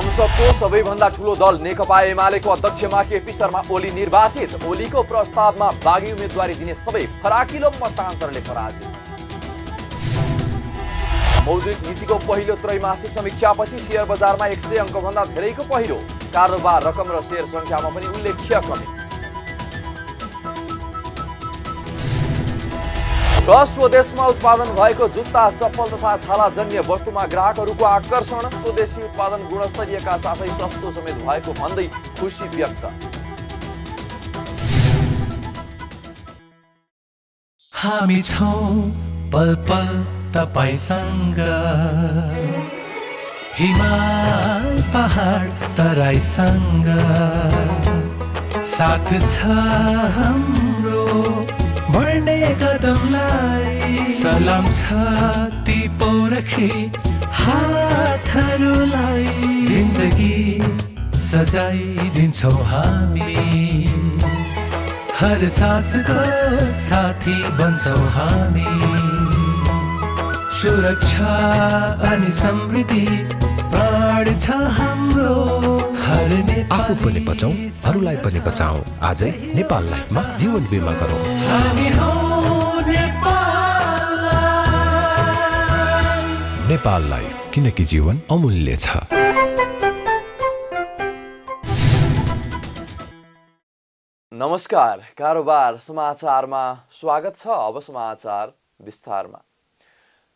संसदको सबैभन्दा ठूलो दल नेकपा एमालेको अध्यक्षमा केपी शर्मा ओली निर्वाचित। ओलीको प्रस्तावमा बागी उम्मेदवारी दिने सबै फराकिलो मतान्तरले पराजित। मौद्रिक नीतिको पहिलो त्रैमासिक समीक्षापछि शेयर बजारमा 100 अङ्कभन्दा धेरैको पहिरो। कारोबार रकम र शेयर सङ्ख्यामा पनि उल्लेख्य कमी। स्वदेशमा उत्पादन भएको जुत्ता, चप्पल तथा छालाजन्य वस्तुमा ग्राहकहरूको आकर्षण। स्वदेशी उत्पादन गुणस्तरीयका साथै सस्तो समेत भएको भन्दै खुसी व्यक्त। हामी छौं पल पल तपाईसँग, हिमाल पहाड तराईसँग, साथ छ हाम्रो बढ्ने कदमलाई। सलाम छ ती पोरखे हातहरूलाई, जिन्दगी सजाइदिन्छौँ हामी, हर सासको साथी बन्छौँ हामी। सुरक्षा अनि समृद्धि प्राण छ हाम्रो। आफू पनि बचौं, अरूलाई पनि बचाऊ। आजै नेपाल लाइफमा जीवन बिमा गरौँ। हामी हौं नेपाल लाइफ। नेपाल लाइफ, किनकि जीवन अमूल्य छ। नमस्कार, कारोबार समाचारमा स्वागत छ। अब समाचार विस्तारमा।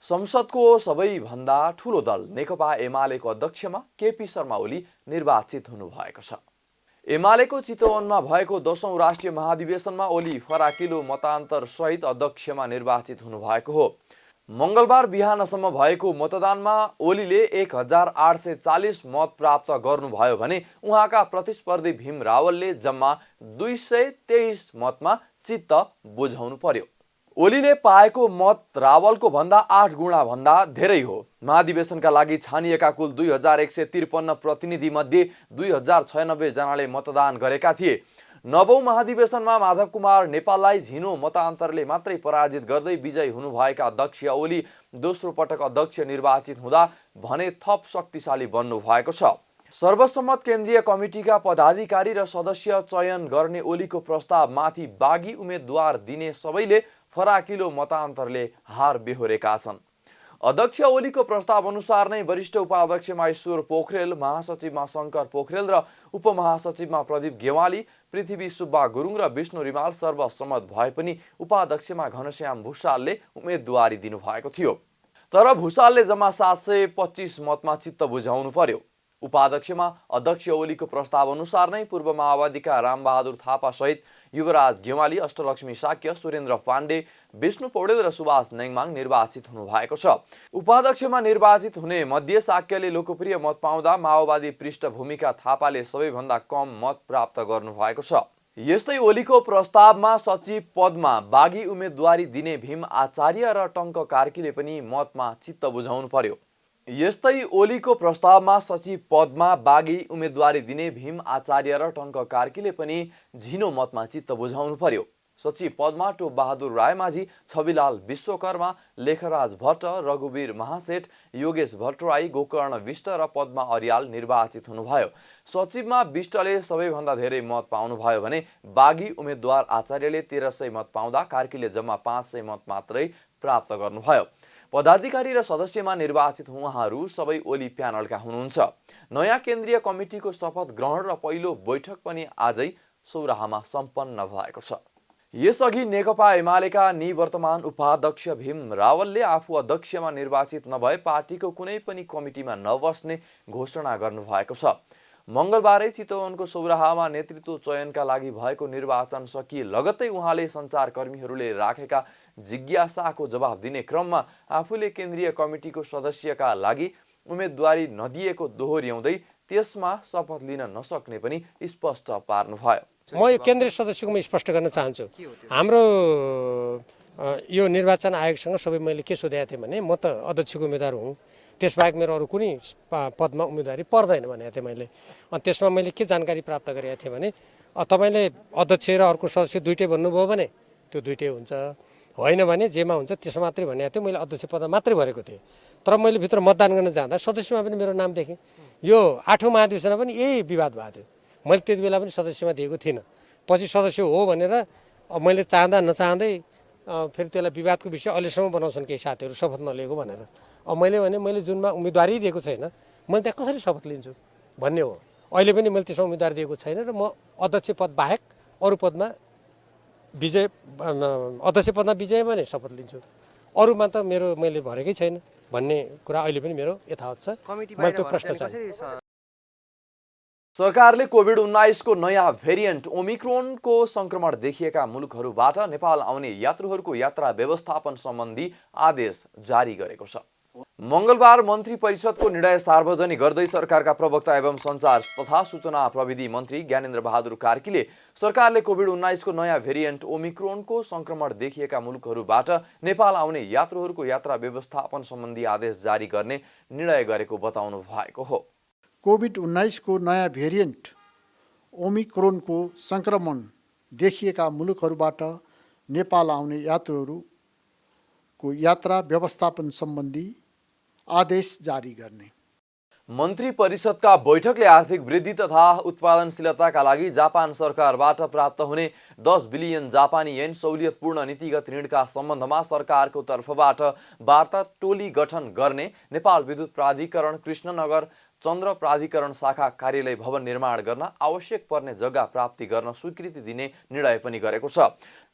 संसदको सबैभन्दा ठूलो दल नेकपा एमालेको अध्यक्षमा केपी शर्मा ओली निर्वाचित हुनुभएको छ। एमालेको चितवनमा भएको 10औं राष्ट्रिय महाधिवेशनमा ओली फराकिलो मतान्तर सहित अध्यक्षमा निर्वाचित हुनुभएको हो। मंगलबार बिहानसम्म भएको मतदानमा ओलीले 1840 मत प्राप्त गर्नुभयो भने उहाँका प्रतिस्पर्धी भीम रावलले जम्मा 223 मतमा चित्त बुझाउनु पर्यो। ओलीले पाएको मत रावलको भन्दा 8 गुणा भन्दा धेरै हो। महाधिवेशनका लागि छानिएका कुल 2153 प्रतिनिधि मध्ये 2096 जनाले मतदान गरेका थिए। 9औं महाधिवेशनमा माधव कुमार नेपाललाई झिनो मतान्तरले मात्रै पराजित गर्दै विजयी हुनुभएका अध्यक्ष ओली दोस्रो पटक अध्यक्ष निर्वाचित हुँदा भने थप शक्तिशाली बन्नु भएको छ। सर्वसम्मत केन्द्रीय कमिटीका पदाधिकारी र सदस्य चयन गर्ने ओलीको प्रस्तावमाथि बागी उम्मेदवार दिने सबैले फराकिलो मतान्तरले हार बेहोरेका छन्। अध्यक्ष ओलीको प्रस्ताव अनुसार नै वरिष्ठ उपाध्यक्षमा ईश्वर पोखरेल, महासचिवमा शङ्कर पोखरेल र उपमहासचिवमा प्रदीप गेवाली, पृथ्वी सुब्बा गुरुङ र विष्णु रिमाल सर्वसम्मत भए पनि उपाध्यक्षमा घनश्याम भुषालले उम्मेदवारी दिनुभएको थियो। तर भुषालले जम्मा 725 मतमा चित्त बुझाउनु पर्यो। उपाध्यक्षमा अध्यक्ष ओलीको प्रस्ताव अनुसार नै पूर्व माओवादीका रामबहादुर थापा सहित युवराज गेवाली, अष्टलक्ष्मी साक्य, सुरेन्द्र पाण्डे, विष्णु पौडेल र सुभाष नेङमाङ निर्वाचित हुनुभएको छ। उपाध्यक्षमा निर्वाचित हुने मध्ये साक्यले लोकप्रिय मत पाउँदा माओवादी पृष्ठभूमिका थापाले सबैभन्दा कम मत प्राप्त गर्नुभएको छ। यस्तै ओलीको प्रस्तावमा सचिव पदमा बागी उम्मेदवारी दिने भीम आचार्य र टङ्क कार्कीले पनि मतमा चित्त बुझाउनु पर्यो। यस्तै ओलीको प्रस्तावमा सचिव पदमा बागी उम्मेदवारी दिने भीम आचार्य र टङ्क कार्कीले पनि झिनो मतमा चित्त बुझाउनु पर्यो। सचिव पदमा टोप बहादुर रायमाझी, छविलाल विश्वकर्मा, लेखराज भट्ट, रघुवीर महासेठ, योगेश भट्टराई, गोकर्ण विष्ट र पद्मा अर्याल निर्वाचित हुनुभयो। सचिवमा विष्टले सबैभन्दा धेरै मत पाउनुभयो भने बागी उम्मेदवार आचार्यले 1300 मत पाउँदा कार्कीले जम्मा 500 मत मात्रै प्राप्त गर्नुभयो। पदाधिकारी र सदस्यमा निर्वाचित उहाँहरू सबै ओली प्यानलका हुनुहुन्छ। नयाँ केन्द्रीय कमिटीको शपथ ग्रहण र पहिलो बैठक पनि आजै सौराहामा सम्पन्न भएको छ। यसअघि नेकपा एमालेका निवर्तमान उपाध्यक्ष भीम रावलले आफू अध्यक्षमा निर्वाचित नभए पार्टीको कुनै पनि कमिटीमा नबस्ने घोषणा गर्नुभएको छ। मंगलबारै चितवनको सौराहामा नेतृत्व चयनका लागि भएको निर्वाचन सकिए लगत्तै उहाँले सञ्चारकर्मीहरूले राखेका जिज्ञासाको जवाब दिने क्रममा आफूले केन्द्रीय कमिटीको सदस्यका लागि उम्मेदवारी नदिएको दोहोर्याउँदै त्यसमा शपथ लिन नसक्ने पनि स्पष्ट पार्नुभयो। म यो केन्द्रीय सदस्यको म स्पष्ट गर्न चाहन्छु। हाम्रो यो निर्वाचन आयोगसँग सबै मैले के सोधेको थिएँ भने म त अध्यक्षको उम्मेदवार हुँ, त्यसबाहेक मेरो अरू कुनै पदमा उम्मेदवारी पर्दैन भनेको थिएँ मैले। अनि त्यसमा मैले के जानकारी प्राप्त गरेको थिएँ भने तपाईँले अध्यक्ष र अर्को सदस्य दुइटै भन्नुभयो भने त्यो दुइटै हुन्छ, होइन भने जेमा हुन्छ त्यसमा मात्रै भनेको थियो। मैले अध्यक्ष पदमा मात्रै भरेको थिएँ। तर मैले भित्र मतदान गर्न जाँदा सदस्यमा पनि मेरो नाम देखेँ। यो 8औं महाधिवेशनमा पनि यही विवाद भएको थियो। मैले त्यति बेला पनि सदस्यमा दिएको थिइनँ। पछि सदस्य हो भनेर मैले चाहँदा नचाहँदै फेरि त्यसलाई विवादको विषय अहिलेसम्म बनाउँछन् केही साथीहरू शपथ नलिएको भनेर। मैले भने मैले जुनमा उम्मेदवारी दिएको छैन, मैले त्यहाँ कसरी शपथ लिन्छु भन्ने हो। अहिले पनि मैले त्यसमा उम्मेदवार दिएको छैन र म अध्यक्ष पद बाहेक अरू पदमा अध्यक्ष पदमा विजयमा नै शपथ लिन्छु, अरूमा त मैले भरेकै छैन भन्ने कुरा अहिले पनि मेरो यथावत छ। मैले त्यो प्रश्न चाहिँ सरकारले कोभिड-19 को नयाँ भेरिएन्ट ओमिक्रोनको संक्रमण देखिएका मुलुकहरूबाट नेपाल आउने यात्रुहरूको यात्रा व्यवस्थापन सम्बन्धी आदेश जारी गरेको छ। मंगलबार मन्त्री परिषदको निर्णय सार्वजनिक गर्दै सरकारका प्रवक्ता एवं सञ्चार तथा सूचना प्रविधि मन्त्री ज्ञानेन्द्र बहादुर कार्कीले सरकारले कोभिड-19 को नयाँ भेरिएन्ट ओमिक्रोनको संक्रमण देखिएका मुलुकहरूबाट नेपाल आउने यात्रुहरूको यात्रा व्यवस्थापन सम्बन्धी आदेश जारी गर्ने निर्णय गरेको बताउनु भएको हो। कोभिड-19 को नयाँ भेरिएन्ट ओमिक्रोनको संक्रमण देखिएका मुलुकहरूबाट नेपाल आउने यात्रुहरूको यात्रा व्यवस्थापन सम्बन्धी आदेश जारी गर्ने। मन्त्री परिषदका बैठकले आर्थिक वृद्धि तथा उत्पादनशीलताका लागि जापान सरकारबाट प्राप्त हुने 10 बिलियन जापानी येन सहुलियतपूर्ण नीतिगत ऋणका सम्बन्धमा सरकारको तर्फबाट वार्ता टोली गठन गर्ने, नेपाल विद्युत प्राधिकरण कृष्णनगर चन्द्र प्राधिकरण शाखा कार्यालय भवन निर्माण गर्न आवश्यक पर्ने जग्गा प्राप्ति गर्न स्वीकृति दिने निर्णय पनि गरेको छ।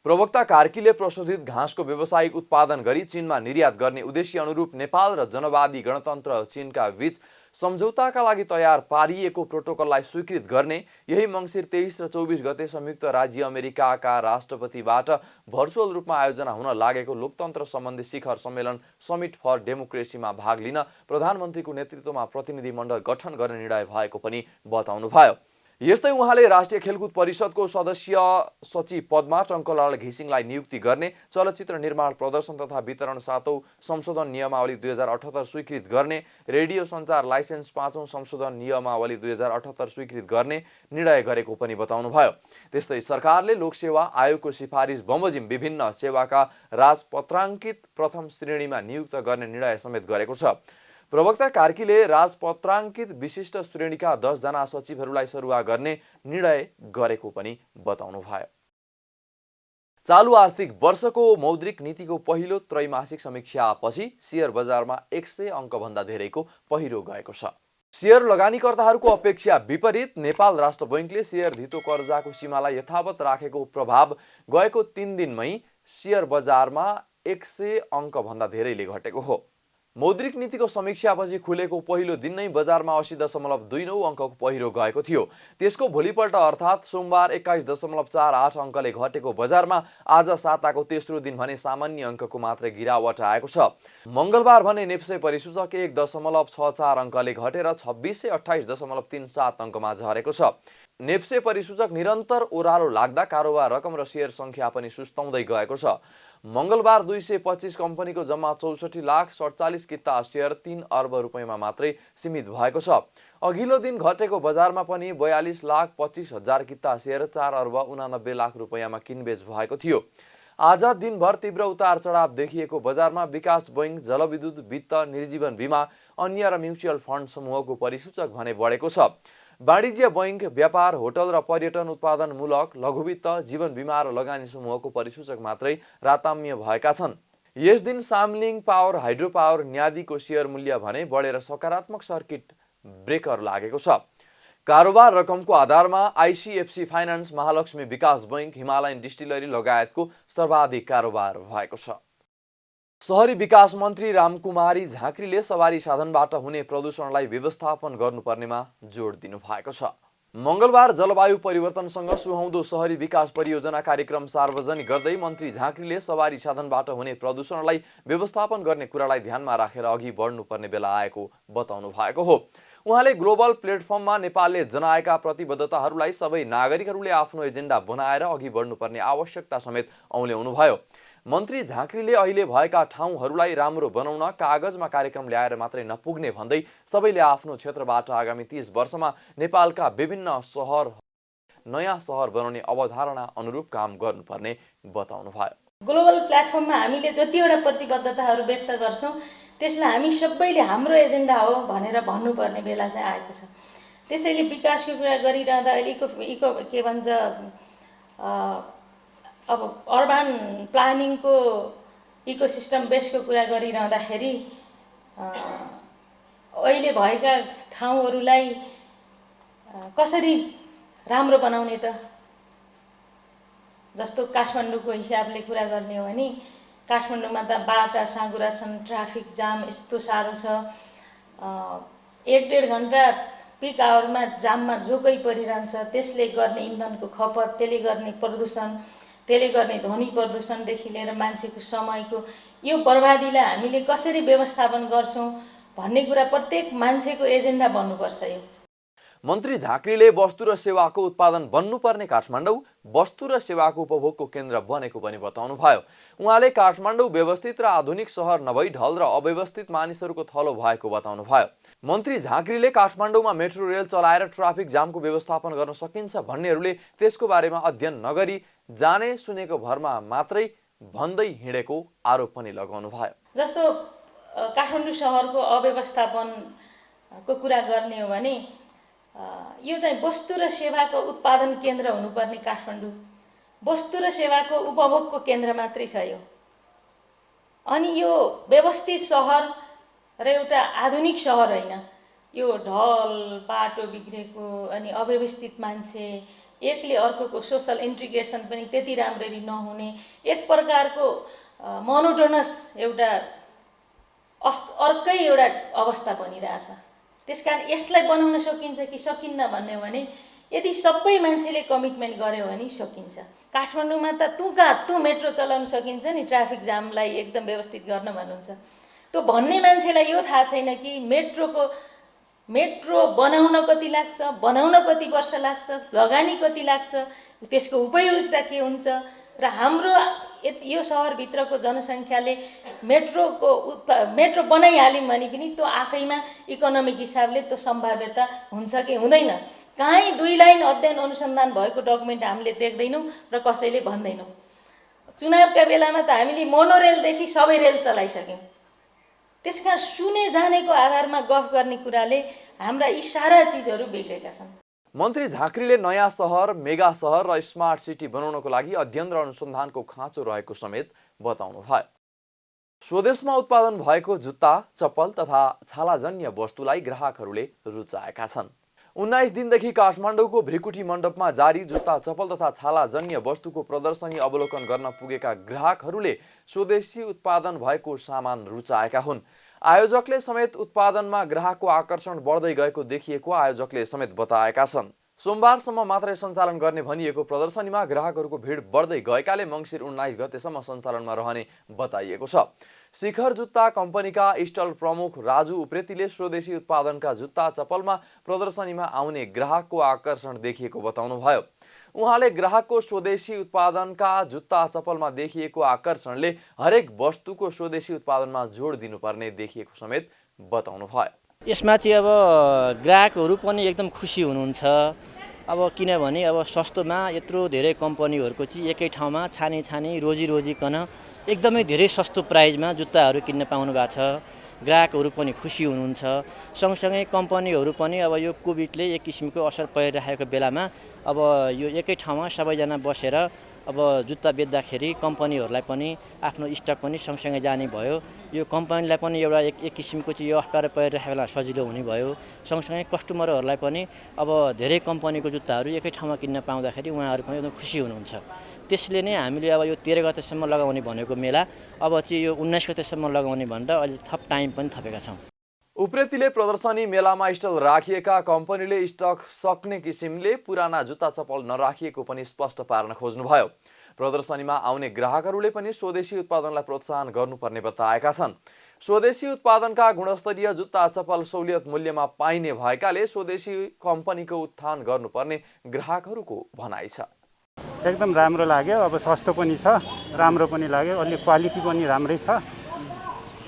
प्रवक्ता कार्कीले प्रशोधित घाँसको व्यावसायिक उत्पादन गरी चीनमा निर्यात गर्ने उद्देश्य अनुरूप नेपाल र जनवादी गणतन्त्र चीनका बीच सम्झौताका लागि तयार पारिएको प्रोटोकललाई स्वीकृत गर्ने, यही मङ्सिर 23 र 24 गते संयुक्त राज्य अमेरिकाका राष्ट्रपतिबाट भर्चुअल रूपमा आयोजना हुन लागेको लोकतन्त्र सम्बन्धी शिखर सम्मेलन समिट फर डेमोक्रेसीमा भाग लिन प्रधानमन्त्रीको नेतृत्वमा प्रतिनिधि मण्डल गठन गर्ने निर्णय भएको पनि बताउनुभयो। यस्तै उहाँले राष्ट्रिय खेलकुद परिषदको सदस्य सचिव पदमा टङ्कलाल घिसिङलाई नियुक्ति गर्ने, चलचित्र निर्माण प्रदर्शन तथा वितरण 7औं संशोधन नियमावली 2078 स्वीकृत गर्ने, रेडियो सञ्चार लाइसेन्स 5औं संशोधन नियमावली 2078 स्वीकृत गर्ने निर्णय गरेको पनि बताउनुभयो। त्यस्तै सरकारले लोकसेवा आयोगको सिफारिस बमोजिम विभिन्न सेवाका राजपत्राङ्कित प्रथम श्रेणीमा नियुक्त गर्ने निर्णय समेत गरेको छ। प्रवक्ता कार्कीले राजपत्राङ्कित विशिष्ट श्रेणीका 10 जना सचिवहरूलाई सरुवा गर्ने निर्णय गरेको पनि बताउनुभयो। चालु आर्थिक वर्षको मौद्रिक नीतिको पहिलो त्रैमासिक समीक्षापछि शेयर बजारमा 100 अङ्कभन्दा धेरैको पहिरो गएको छ। शेयर लगानीकर्ताहरूको अपेक्षा विपरीत नेपाल राष्ट्र बैंकले शेयर धितो कर्जाको सीमालाई यथावत राखेको प्रभाव गएको 3 दिनमै शेयर बजारमा 100 अङ्कभन्दा धेरैले घटेको हो। मौद्रिक नीतिको समीक्षापछि खुलेको पहिलो दिन नै बजारमा 80.29 अङ्कको पहिरो गएको थियो। त्यसको भोलिपल्ट अर्थात् सोमबार 21.48 अङ्कले घटेको बजारमा आज साताको तेस्रो दिन भने सामान्य अङ्कको मात्रै गिरावट आएको छ। मंगलबार भने नेप्से परिसूचक 1.64 अङ्कले घटेर 2628.37 अङ्कमा झरेको छ। नेप्से परिसूचक निरन्तर ओह्रालो लाग्दा कारोबार रकम र शेयर संख्या पनि सुस्ताउँदै गएको छ। मंगलबार 225 कम्पनीको जम्मा 64,47 किता शेयर 3 अर्ब रुपैयाँमा मात्रै सीमित भएको छ। अघिल्लो दिन घटेको बजारमा पनि 42,25,000 किता शेयर 4 अर्ब 89 लाख रुपैयाँमा किनबेच भएको थियो। आज दिनभर तीव्र उतार चढाव देखिएको बजारमा विकास बैंक, जलविद्युत, वित्त, निर्जीवन बीमा, अन्य र म्युचुअल फन्ड समूहको परिसूचक भने बढेको छ। वाणिज्य बैंक, व्यापार, होटल र पर्यटन उत्पादनमूलक, लघुवित्त, जीवन बीमा र लगानी समूहको परिसूचक मात्रै राताम्य भएका छन्। यस दिन सामलिङ पावर, हाइड्रो पावर, न्यादीको शेयर मूल्य भने बढेर सकारात्मक सर्किट ब्रेकर लागेको छ। कारोबार रकमको आधारमा आइसिएफसी फाइनान्स, महालक्ष्मी विकास बैंक, हिमालयन डिस्टिलरी लगायतको सर्वाधिक कारोबार भएको छ। शहरी विकास मन्त्री रामकुमारी झाँक्रीले सवारी साधनबाट हुने प्रदूषणलाई व्यवस्थापन गर्नुपर्नेमा जोड दिनु भएको छ। मंगलबार जलवायु परिवर्तनसँग सुहाउँदो शहरी विकास परियोजना कार्यक्रम सार्वजनिक गर्दै मन्त्री झाँक्रीले सवारी साधनबाट हुने प्रदूषणलाई व्यवस्थापन गर्ने कुरालाई ध्यानमा राखेर अघि बढ्नुपर्ने बेला आएको बताउनु भएको हो। उहाँले ग्लोबल प्लेटफर्ममा नेपालले जनाएका प्रतिबद्धताहरूलाई सबै नागरिकहरूले आफ्नो एजेन्डा बनाएर अघि बढ्नुपर्ने आवश्यकता समेत औल्याउनुभयो। मन्त्री झाँक्रीले अहिले भएका ठाउँहरूलाई राम्रो बनाउन कागजमा कार्यक्रम ल्याएर मात्रै नपुग्ने भन्दै सबैले आफ्नो क्षेत्रबाट आगामी 30 वर्षमा नेपालका विभिन्न सहर नयाँ सहर बनाउने अवधारणा अनुरूप काम गर्नुपर्ने बताउनुभयो। ग्लोबल प्लेटफर्ममा हामीले जतिवटा प्रतिबद्धताहरू व्यक्त गर्छौं त्यसलाई हामी सबैले हाम्रो एजेन्डा हो भनेर भन्नुपर्ने बेला चाहिँ आएको छ। त्यसैले विकासको कुरा गरिरहँदा अहिले इको के भन्छ अब अर्बन प्लानिङको इकोसिस्टम बेसको कुरा गरिरहँदाखेरि अहिले भएका ठाउँहरूलाई कसरी राम्रो बनाउने त? जस्तो काठमाडौँको हिसाबले कुरा गर्ने हो भने काठमाडौँमा त बाटा साँघुरा छन्, ट्राफिक जाम यस्तो साह्रो छ। 1-1.5 घन्टा पिक आवरमा जाममा जोकै परिरहन्छ। त्यसले गर्ने इन्धनको खपत, त्यसले गर्ने प्रदूषण, त्यसले गर्ने ध्वनि प्रदूषणदेखि लिएर मान्छेको समयको यो बर्बादीलाई हामीले कसरी व्यवस्थापन गर्छौँ भन्ने कुरा प्रत्येक मान्छेको एजेन्डा बन्नुपर्छ। यो मन्त्री झाँक्रीले वस्तु र सेवाको उत्पादन बन्नुपर्ने काठमाडौँ वस्तु र सेवाको उपभोगको केन्द्र बनेको पनि बताउनुभयो। उहाँले काठमाडौँ व्यवस्थित र आधुनिक सहर नभई ढल र अव्यवस्थित मानिसहरूको थलो भएको बताउनुभयो। मन्त्री झाँक्रीले काठमाडौँमा मेट्रो रेल चलाएर ट्राफिक जामको व्यवस्थापन गर्न सकिन्छ भन्नेहरूले त्यसको बारेमा अध्ययन नगरी जाने सुनेको भरमा मात्रै भन्दै हिँडेको आरोप पनि लगाउनुभयो। जस्तो काठमाडौँ सहरको अव्यवस्थापनको कुरा गर्ने हो भने यो चाहिँ वस्तु र सेवाको उत्पादन केन्द्र हुनुपर्ने काठमाडौँ वस्तु र सेवाको उपभोगको केन्द्र मात्रै छ यो। अनि यो व्यवस्थित सहर र एउटा आधुनिक सहर होइन। यो ढल बाटो बिग्रेको अनि अव्यवस्थित मान्छे, एकले अर्कोको सोसल इन्टिग्रेसन पनि त्यति राम्ररी नहुने, एक प्रकारको मोनोटोनस एउटा अर्कै एउटा अवस्था बनिरहेछ। त्यसकारण यसलाई बनाउन सकिन्छ कि सकिन्न भन्ने भने यदि सबै मान्छेले कमिटमेन्ट गर्यो भने सकिन्छ। काठमाडौँमा त तँ मेट्रो चलाउन सकिन्छ नि, ट्राफिक जामलाई एकदम व्यवस्थित गर्न भन्नुहुन्छ। त्यो भन्ने मान्छेलाई यो थाहा छैन कि मेट्रो बनाउन कति लाग्छ, बनाउन कति वर्ष लाग्छ, लगानी कति लाग्छ, त्यसको उपयोगिता के हुन्छ र हाम्रो यो सहरभित्रको जनसङ्ख्याले मेट्रो बनाइहाल्यौँ भने पनि त्यो आफैमा इकोनोमिक हिसाबले त्यो सम्भाव्यता हुन्छ कि हुँदैन। कहीँ 2 लाइन अध्ययन अनुसन्धान भएको डकुमेन्ट हामीले देख्दैनौँ र कसैले भन्दैनौँ। चुनावका बेलामा त हामीले मोनोरेलदेखि सबै रेल चलाइसक्यौँ। त्यसकारण सुने जानेको आधारमा गफ गर्ने कुराले हाम्रा यी सारा चिजहरू बिग्रेका छन्। मन्त्री झाँक्रीले नयाँ सहर, मेगा सहर र स्मार्ट सिटी बनाउनको लागि अध्ययन र अनुसन्धानको खाँचो रहेको समेत बताउनुभयो। स्वदेशमा उत्पादन भएको जुत्ता, चप्पल तथा छालाजन्य वस्तुलाई ग्राहकहरूले रुचाएका छन्। 19 दिनदेखि काठमाडौँको भ्रिकुटी मण्डपमा जारी जुत्ता, चप्पल तथा छालाजन्य वस्तुको प्रदर्शनी अवलोकन गर्न पुगेका ग्राहकहरूले स्वदेशी उत्पादन भएको सामान रुचाएका हुन्। आयोजकले समेत उत्पादनमा ग्राहकको आकर्षण बढ्दै गएको देखिएको आयोजकले समेत बताएका छन्। सोमबारसम्म मात्रै सञ्चालन गर्ने भनिएको प्रदर्शनीमा ग्राहकहरूको भिड बढ्दै गएकाले मङ्सिर 19 गतेसम्म सञ्चालनमा रहने बताइएको छ। शिखर जुत्ता कम्पनीका स्टल प्रमुख राजु उप्रेतीले स्वदेशी उत्पादनका जुत्ता चप्पलमा प्रदर्शनीमा आउने ग्राहकको आकर्षण देखिएको बताउनुभयो। उहाँले ग्राहकको स्वदेशी उत्पादनका जुत्ता चप्पलमा देखिएको आकर्षणले हरेक वस्तुको स्वदेशी उत्पादनमा जोड दिनुपर्ने देखिएको समेत बताउनुभयो। यसमा चाहिँ अब ग्राहकहरू पनि एकदम खुसी हुनुहुन्छ। अब किनभने अब सस्तोमा यत्रो धेरै कम्पनीहरूको चाहिँ एकै ठाउँमा छानी रोजिकन एकदमै धेरै सस्तो प्राइजमा जुत्ताहरू किन्न पाउनु भएको छ। ग्राहकहरू पनि खुसी हुनुहुन्छ। सँगसँगै कम्पनीहरू पनि अब यो कोभिडले एक किसिमको असर परिरहेको बेलामा अब यो एकै ठाउँमा सबैजना बसेर अब जुत्ता बेच्दाखेरि कम्पनीहरूलाई पनि आफ्नो स्टक पनि सँगसँगै जाने भयो। यो कम्पनीलाई पनि एउटा एक किसिमको चाहिँ यो अप्ठ्यारो परिरहेको बेला सजिलो हुने भयो। सँगसँगै कस्टमरहरूलाई पनि अब धेरै कम्पनीको जुत्ताहरू एकै ठाउँमा किन्न पाउँदाखेरि उहाँहरू पनि एकदम खुसी हुनुहुन्छ। त्यसले नै हामीले अब यो 13 गतेसम्म लगाउने भनेको मेला अब चाहिँ यो 19 गतेसम्म लगाउने भनेर अहिले थप टाइम पनि थपेका छौँ। उप्रेतीले प्रदर्शनी मेलामा स्टल राखिएका कम्पनीले स्टक सक्ने किसिमले पुराना जुत्ता चप्पल नराखिएको पनि स्पष्ट पार्न खोज्नुभयो। प्रदर्शनीमा आउने ग्राहकहरूले पनि स्वदेशी उत्पादनलाई प्रोत्साहन गर्नुपर्ने बताएका छन्। स्वदेशी उत्पादनका गुणस्तरीय जुत्ता चप्पल सहुलियत मूल्यमा पाइने भएकाले स्वदेशी कम्पनीको उत्थान गर्नुपर्ने ग्राहकहरूको भनाइ छ। एकदम राम्रो लाग्यो। अब सस्तो पनि छ, राम्रो पनि लाग्यो, अलि क्वालिटी पनि राम्रै छ।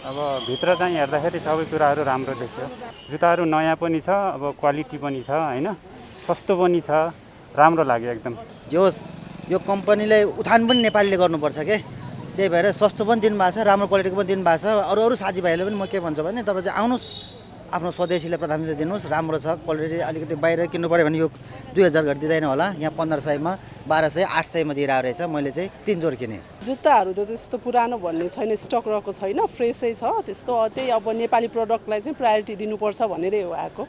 अब भित्र चाहिँ हेर्दाखेरि सबै कुराहरू राम्रो देखियो। जुत्ताहरू नयाँ पनि छ, अब क्वालिटी पनि छ हैन, सस्तो पनि छ, राम्रो लाग्यो एकदम। जोस् यो कम्पनीलाई उठान पनि नेपालले गर्नुपर्छ के त्यही भएर सस्तो पनि दिनुभएको छ, राम्रो क्वालिटीको पनि दिनुभएको छ। अरू अरू साथीभाइले पनि म के भन्छु भने तपाईँ चाहिँ आउनुहोस्, आफ्नो स्वदेशीलाई प्राथमिकता दिनुहोस्, राम्रो छ क्वालिटी। अलिकति बाहिर किन्नु पऱ्यो भने यो 2000 घट दिँदैन होला, यहाँ 1500मा 1200 800मा दिइरहेको रहेछ। मैले चाहिँ 3 जोड किनेँ। जुत्ताहरू त त्यस्तो पुरानो भन्ने छैन, स्टक रहेको छैन, फ्रेसै छ। त्यस्तो त्यही अब नेपाली प्रडक्टलाई चाहिँ प्रायोरिटी दिनुपर्छ भनेरै हो आएको।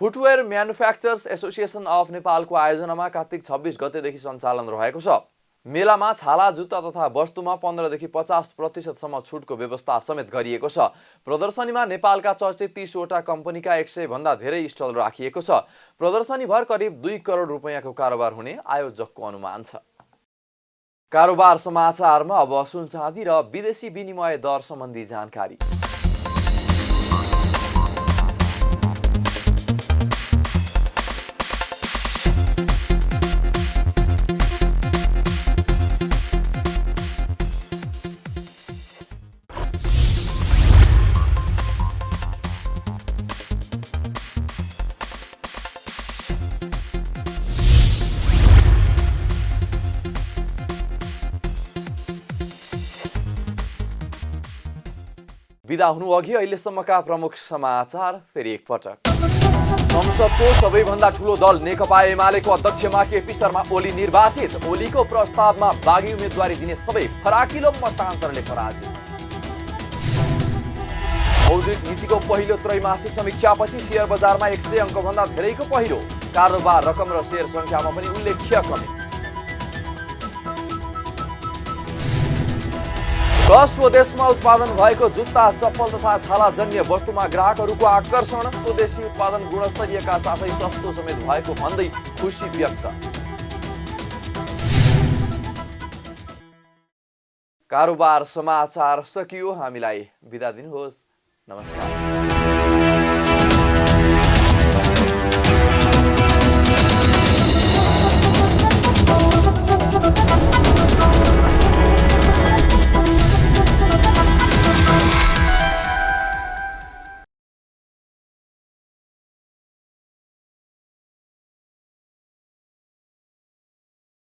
फुटवेयर म्यानुफ्याक्चर्स एसोसिएसन अफ नेपालको आयोजनामा कार्तिक 26 गतेदेखि सञ्चालन रहेको छ। मेलामा छाला जुत्ता तथा वस्तुमा 15 देखि 50% छुटको व्यवस्था समेत गरिएको छ। प्रदर्शनीमा नेपालका चर्चित 30 वटा कम्पनीका 100 भन्दा धेरै स्टल राखिएको छ। प्रदर्शनीभर करिब 2 करोड रुपैयाँको कारोबार हुने आयोजकको अनुमान छ। कारोबार समाचारमा अब सुन चाँदी र विदेशी विनिमय दर सम्बन्धी जानकारी। बिदा हुनु अघि अहिलेसम्मका प्रमुख समाचार फेरि एकपटक। संसदको सबैभन्दा ठूलो दल नेकपा एमालेको अध्यक्षमा केपी शर्मा ओली निर्वाचित। ओलीको प्रस्तावमा बागी उम्मेदवारी दिने सबै फराकिलो मतान्तरले पराजित। मौद्रिक नीतिको पहिलो त्रैमासिक समीक्षापछि शेयर बजारमा 100 अङ्कभन्दा धेरैको पहिरो। कारोबार रकम र शेयर सङ्ख्यामा पनि उल्लेख्य कमी। 10 स्वदेशमा उत्पादन भएको जुत्ता, चप्पल तथा छालाजन्य वस्तुमा ग्राहकहरूको आकर्षण। स्वदेशी उत्पादन गुणस्तरीयका साथै सस्तो समेत भएको भन्दै खुसी व्यक्त। कारोबार समाचार सकियो। हामीलाई बिदा दिनुहोस्। नमस्कार।